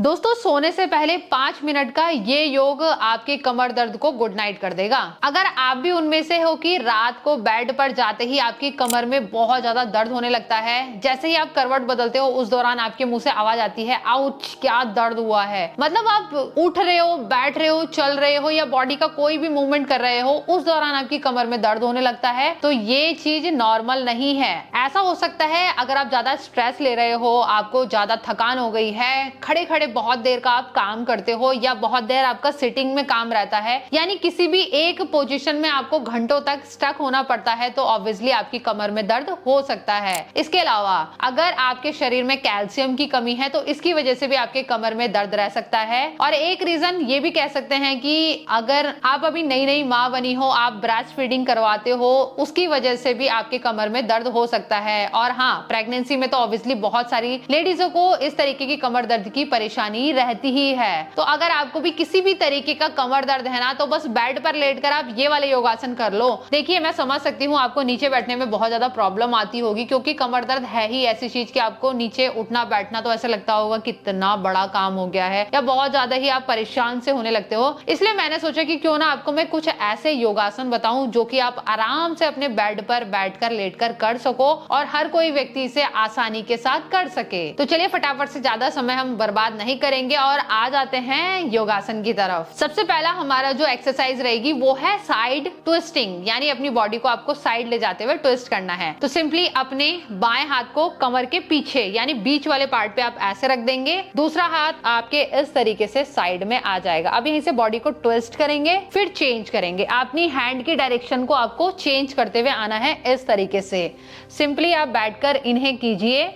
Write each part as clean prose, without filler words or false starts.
दोस्तों सोने से पहले 5 मिनट का ये योग आपके कमर दर्द को गुड नाइट कर देगा। अगर आप भी उनमें से हो कि रात को बेड पर जाते ही आपकी कमर में बहुत ज्यादा दर्द होने लगता है, जैसे ही आप करवट बदलते हो उस दौरान आपके मुंह से आवाज आती है आउच क्या दर्द हुआ है, मतलब आप उठ रहे हो, बैठ रहे हो, चल रहे हो या बॉडी का कोई भी मूवमेंट कर रहे हो, उस दौरान आपकी कमर में दर्द होने लगता है, तो ये चीज नॉर्मल नहीं है। ऐसा हो सकता है अगर आप ज्यादा स्ट्रेस ले रहे हो, आपको ज्यादा थकान हो गई है, खड़े खड़े बहुत देर का आप काम करते हो या बहुत देर आपका सिटिंग में काम रहता है, यानी किसी भी एक पोजीशन में आपको घंटों तक स्टक होना पड़ता है, तो ऑब्वियसली आपकी कमर में दर्द हो सकता है। इसके अलावा अगर आपके शरीर में कैल्शियम की कमी है तो इसकी वजह से भी आपके कमर में दर्द रह सकता है। और एक रीजन ये भी कह सकते हैं कि अगर आप अभी नई नई माँ बनी हो, आप ब्रेस्ट फीडिंग करवाते हो, उसकी वजह से भी आपके कमर में दर्द हो सकता है। और हाँ, प्रेगनेंसी में तो ऑब्वियसली बहुत सारी लेडीजों को इस तरीके की कमर दर्द की परेशानी रहती ही है। तो अगर आपको भी किसी भी तरीके का कमर दर्द है ना, तो बस बेड पर लेटकर आप ये वाले योगासन कर लो। देखिए मैं समझ सकती हूँ आपको नीचे बैठने में बहुत ज्यादा प्रॉब्लम आती होगी, क्योंकि कमर दर्द है ही ऐसी चीज कि आपको नीचे उठना बैठना तो ऐसा लगता होगा कितना बड़ा काम हो गया है, या बहुत ज्यादा ही आप परेशान से होने लगते हो। इसलिए मैंने सोचा कि क्यों ना आपको मैं कुछ ऐसे योगासन बताऊं जो कि आप आराम से अपने बेड पर बैठकर लेटकर कर सको और हर कोई व्यक्ति इसे आसानी के साथ कर सके। तो चलिए फटाफट से ज्यादा समय हम बर्बाद नहीं करेंगे और आ जाते हैं योगासन की तरफ। सबसे पहला हमारा जो एक्सरसाइज रहेगी वो है साइड ट्विस्टिंग, यानी अपनी बॉडी को आपको साइड ले जाते हुए ट्विस्ट करना है। तो सिंपली अपने बाएं हाथ को कमर के पीछे यानी बीच वाले पार्ट पे आप ऐसे रख देंगे, दूसरा हाथ आपके इस तरीके से साइड में आ जाएगा। अब यहीं से बॉडी को ट्विस्ट करेंगे, फिर चेंज करेंगे। अपनी हैंड की डायरेक्शन को आपको चेंज करते हुए आना है इस तरीके से। सिंपली आप बैठकर इन्हें कीजिए,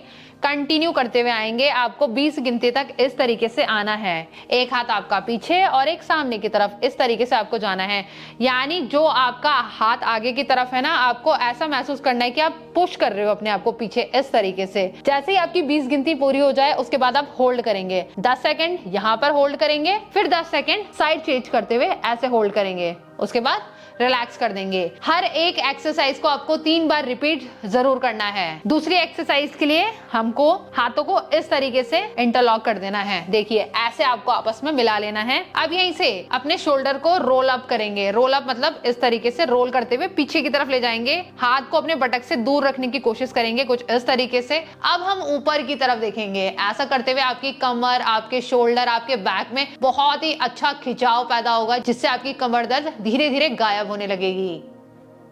कंटिन्यू करते हुए आएंगे। आपको 20 गिनती तक इस तरीके से आना है। एक हाथ आपका पीछे और एक सामने की तरफ, इस तरीके से आपको जाना है। यानी जो आपका हाथ आगे की तरफ है ना, आपको ऐसा महसूस करना है कि आप पुश कर रहे हो अपने आप को पीछे इस तरीके से। जैसे ही आपकी 20 गिनती पूरी हो जाए उसके बाद आप होल्ड करेंगे 10 सेकंड, यहाँ पर होल्ड करेंगे, फिर 10 सेकंड साइड चेंज करते हुए ऐसे होल्ड करेंगे, उसके बाद रिलैक्स कर देंगे। हर एक एक्सरसाइज को आपको 3 बार रिपीट जरूर करना है। दूसरी एक्सरसाइज के लिए हमको हाथों को इस तरीके से इंटरलॉक कर देना है। देखिए ऐसे आपको आपस में मिला लेना है। अब यहीं से अपने शोल्डर को रोल अप करेंगे। रोल अप मतलब इस तरीके से रोल करते हुए पीछे की तरफ ले जाएंगे। हाथ को अपने बटक से दूर रखने की कोशिश करेंगे कुछ इस तरीके से। अब हम ऊपर की तरफ देखेंगे। ऐसा करते हुए आपकी कमर, आपके शोल्डर, आपके बैक में बहुत ही अच्छा खिंचाव पैदा होगा, जिससे आपकी कमर दर्द धीरे धीरे गायब होने लगेगी।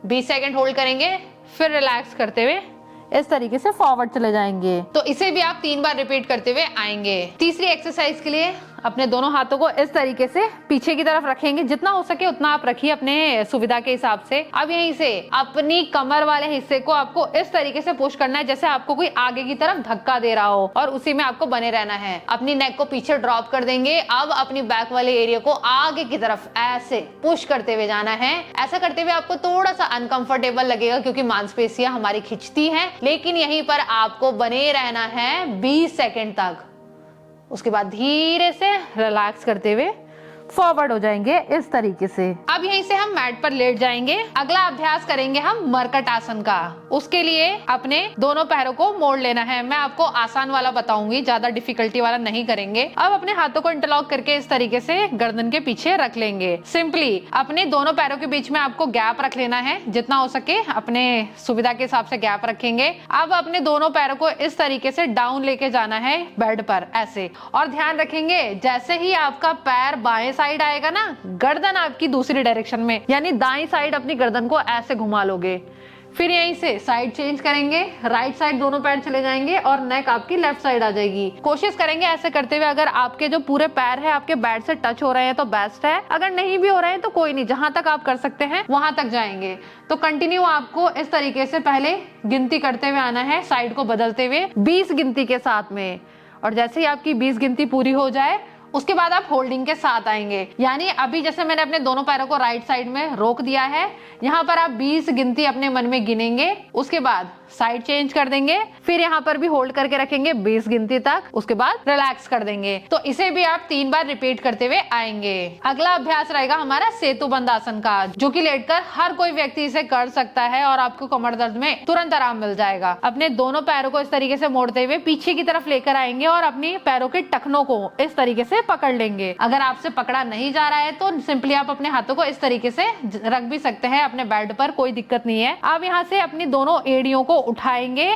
20 सेकंड होल्ड करेंगे, फिर रिलैक्स करते हुए इस तरीके से फॉरवर्ड चले जाएंगे। तो इसे भी आप 3 बार रिपीट करते हुए आएंगे। तीसरी एक्सरसाइज के लिए अपने दोनों हाथों को इस तरीके से पीछे की तरफ रखेंगे। जितना हो सके उतना आप रखिए अपने सुविधा के हिसाब से। अब यहीं से अपनी कमर वाले हिस्से को आपको इस तरीके से पुश करना है जैसे आपको कोई आगे की तरफ धक्का दे रहा हो, और उसी में आपको बने रहना है। अपनी नेक को पीछे ड्रॉप कर देंगे। अब अपनी बैक वाले एरिया को आगे की तरफ ऐसे पुश करते हुए जाना है। ऐसा करते हुए आपको थोड़ा सा अनकंफर्टेबल लगेगा क्योंकि मांसपेशियां हमारी खिंचती हैं, लेकिन यहीं पर आपको बने रहना है 20 सेकेंड तक। उसके बाद धीरे से रिलैक्स करते हुए फॉरवर्ड हो जाएंगे इस तरीके से। अब यहीं से हम मैट पर लेट जाएंगे। अगला अभ्यास करेंगे हम मरकट आसन का। उसके लिए अपने दोनों पैरों को मोड़ लेना है। मैं आपको आसान वाला बताऊंगी, ज्यादा डिफिकल्टी वाला नहीं करेंगे। अब अपने हाथों को इंटरलॉक करके इस तरीके से गर्दन के पीछे रख लेंगे। सिंपली अपने दोनों पैरों के बीच में आपको गैप रख लेना है, जितना हो सके अपने सुविधा के हिसाब से गैप रखेंगे। अब अपने दोनों पैरों को इस तरीके से डाउन लेके जाना है बेड पर ऐसे, और ध्यान रखेंगे जैसे ही आपका पैर बाएं साइड आएगा ना, गर्दन आपकी दूसरी डायरेक्शन में, यानी दाईं साइड अपनी गर्दन को ऐसे घुमा लोगे। फिर यहीं से साइड चेंज करेंगे, राइट साइड दोनों पैर चले जाएंगे और नेक आपकी लेफ्ट साइड आ जाएगी। कोशिश करेंगे ऐसे करते हुए, अगर आपके जो पूरे पैर है आपके बेड से टच हो रहे हैं तो बेस्ट है, अगर नहीं भी हो रहे हैं तो कोई नहीं, जहां तक आप कर सकते हैं वहां तक जाएंगे। तो कंटिन्यू आपको इस तरीके से पहले गिनती करते हुए आना है, साइड को बदलते हुए 20 गिनती के साथ में। और जैसे ही आपकी 20 गिनती पूरी हो जाए उसके बाद आप होल्डिंग के साथ आएंगे। यानी अभी जैसे मैंने अपने दोनों पैरों को राइट साइड में रोक दिया है, यहाँ पर आप 20 गिनती अपने मन में गिनेंगे। उसके बाद साइड चेंज कर देंगे, फिर यहाँ पर भी होल्ड करके रखेंगे 20 गिनती तक, उसके बाद रिलैक्स कर देंगे। तो इसे भी आप 3 बार रिपीट करते हुए आएंगे। अगला अभ्यास रहेगा हमारा सेतुबंद आसन का, जो कि लेटकर हर कोई व्यक्ति इसे कर सकता है और आपको कमर दर्द में तुरंत आराम मिल जाएगा। अपने दोनों पैरों को इस तरीके से मोड़ते हुए पीछे की तरफ लेकर आएंगे और अपनी पैरों के टखनों को इस तरीके से पकड़ लेंगे। अगर आपसे पकड़ा नहीं जा रहा है तो सिंपली आप अपने हाथों को इस तरीके से रख भी सकते हैं अपने बेड पर, कोई दिक्कत नहीं है। आप यहाँ से अपनी दोनों एड़ियों को उठाएंगे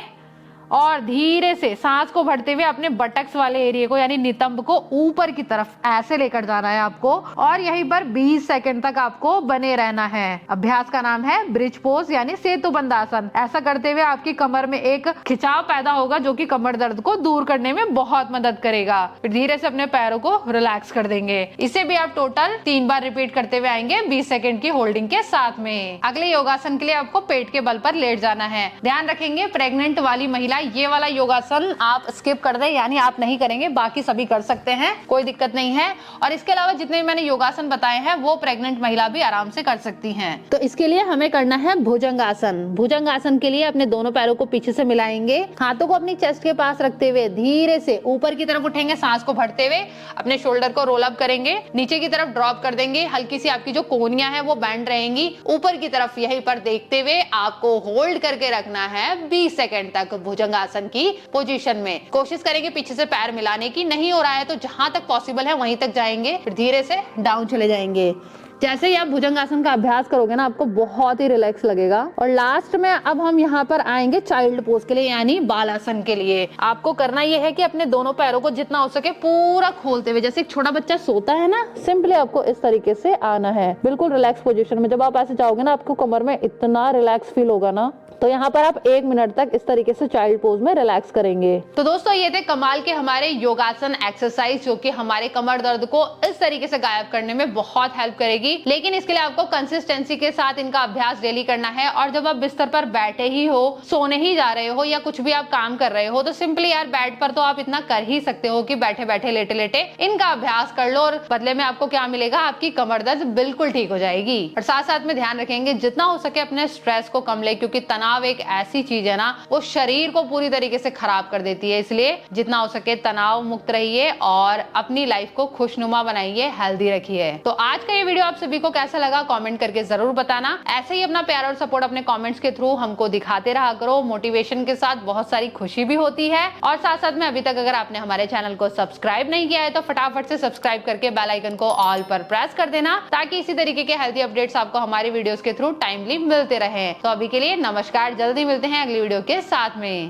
और धीरे से सांस को भरते हुए अपने बटक्स वाले एरिया को यानी नितंब को ऊपर की तरफ ऐसे लेकर जाना है आपको, और यहीं पर 20 सेकंड तक आपको बने रहना है। अभ्यास का नाम है ब्रिज पोज यानी सेतुबंद आसन। ऐसा करते हुए आपकी कमर में एक खिंचाव पैदा होगा जो कि कमर दर्द को दूर करने में बहुत मदद करेगा। फिर धीरे से अपने पैरों को रिलैक्स कर देंगे। इसे भी आप टोटल 3 बार रिपीट करते हुए आएंगे 20 सेकंड की होल्डिंग के साथ में। अगले योगासन के लिए आपको पेट के बल पर लेट जाना है। ध्यान रखेंगे प्रेग्नेंट वाली महिला ये वाला योगासन आप स्किप कर दें, यानी आप नहीं करेंगे, बाकी सभी कर सकते हैं, कोई दिक्कत नहीं है। और इसके अलावा जितने मैंने योगासन बताए हैं वो प्रेग्नेंट महिला भी आराम से कर सकती हैं। तो इसके लिए हमें करना है भुजंगासन। भुजंगासन के लिए अपने दोनों पैरों को पीछे से मिलाएंगे, हाथों को अपनी चेस्ट के पास रखते हुए धीरे से ऊपर की तरफ उठेंगे, सांस को भरते हुए अपने शोल्डर को रोल अप करेंगे, नीचे की तरफ ड्रॉप कर देंगे। हल्की सी आपकी जो कोहनियां है वो बैंड रहेंगी, ऊपर की तरफ यहीं पर देखते हुए आपको होल्ड करके रखना है 20 सेकंड तक भुजंगासन की पोजीशन में। कोशिश करेंगे पीछे से पैर मिलाने की, नहीं हो रहा है तो जहां तक पॉसिबल है वहीं तक जाएंगे, फिर धीरे से डाउन चले जाएंगे। जैसे ही आप भुजंगासन का अभ्यास करोगे ना आपको बहुत ही रिलैक्स लगेगा। और लास्ट में अब हम यहाँ पर आएंगे चाइल्ड पोज के लिए यानी बालासन के लिए। आपको करना यह है कि अपने दोनों पैरों को जितना हो सके पूरा खोलते हुए, जैसे एक छोटा बच्चा सोता है ना, सिंपली आपको इस तरीके से आना है बिल्कुल रिलैक्स पोजीशन में। जब आप ऐसे जाओगे ना आपको कमर में इतना रिलैक्स फील होगा ना, तो यहाँ पर आप 1 मिनट तक इस तरीके से चाइल्ड पोज में रिलैक्स करेंगे। तो दोस्तों ये थे कमाल के हमारे योगासन एक्सरसाइज जो कि हमारे कमर दर्द को इस तरीके से गायब करने में बहुत हेल्प करेगी। लेकिन इसके लिए आपको कंसिस्टेंसी के साथ इनका अभ्यास डेली करना है। और जब आप बिस्तर पर बैठे ही हो, सोने ही जा रहे हो या कुछ भी आप काम कर रहे हो, तो सिंपली यार बेड पर तो आप इतना कर ही सकते हो कि बैठे बैठे लेटे लेटे इनका अभ्यास कर लो, और बदले में आपको क्या मिलेगा, आपकी कमर दर्द बिल्कुल ठीक हो जाएगी। और साथ साथ में ध्यान रखेंगे जितना हो सके अपने स्ट्रेस को कम ले, क्योंकि तनाव एक ऐसी चीज है ना वो शरीर को पूरी तरीके से खराब कर देती है। इसलिए जितना हो सके तनाव मुक्त रहिए और अपनी लाइफ को खुशनुमा बनाइए, हेल्दी रखिए। तो आज का ये वीडियो आप सभी को कैसा लगा कमेंट करके जरूर बताना। ऐसे ही अपना प्यार और सपोर्ट अपने कमेंट्स के थ्रू हमको दिखाते रहा करो। मोटिवेशन के साथ बहुत सारी खुशी भी होती है। और साथ साथ में अभी तक अगर आपने हमारे चैनल को सब्सक्राइब नहीं किया है तो फटाफट से सब्सक्राइब करके बेल आइकन को ऑल पर प्रेस कर देना, ताकि इसी तरीके के हेल्दी अपडेट्स आपको हमारी वीडियोस के थ्रू टाइमली मिलते रहे। तो अभी के लिए नमस्कार, जल्दी मिलते हैं अगली वीडियो के साथ में।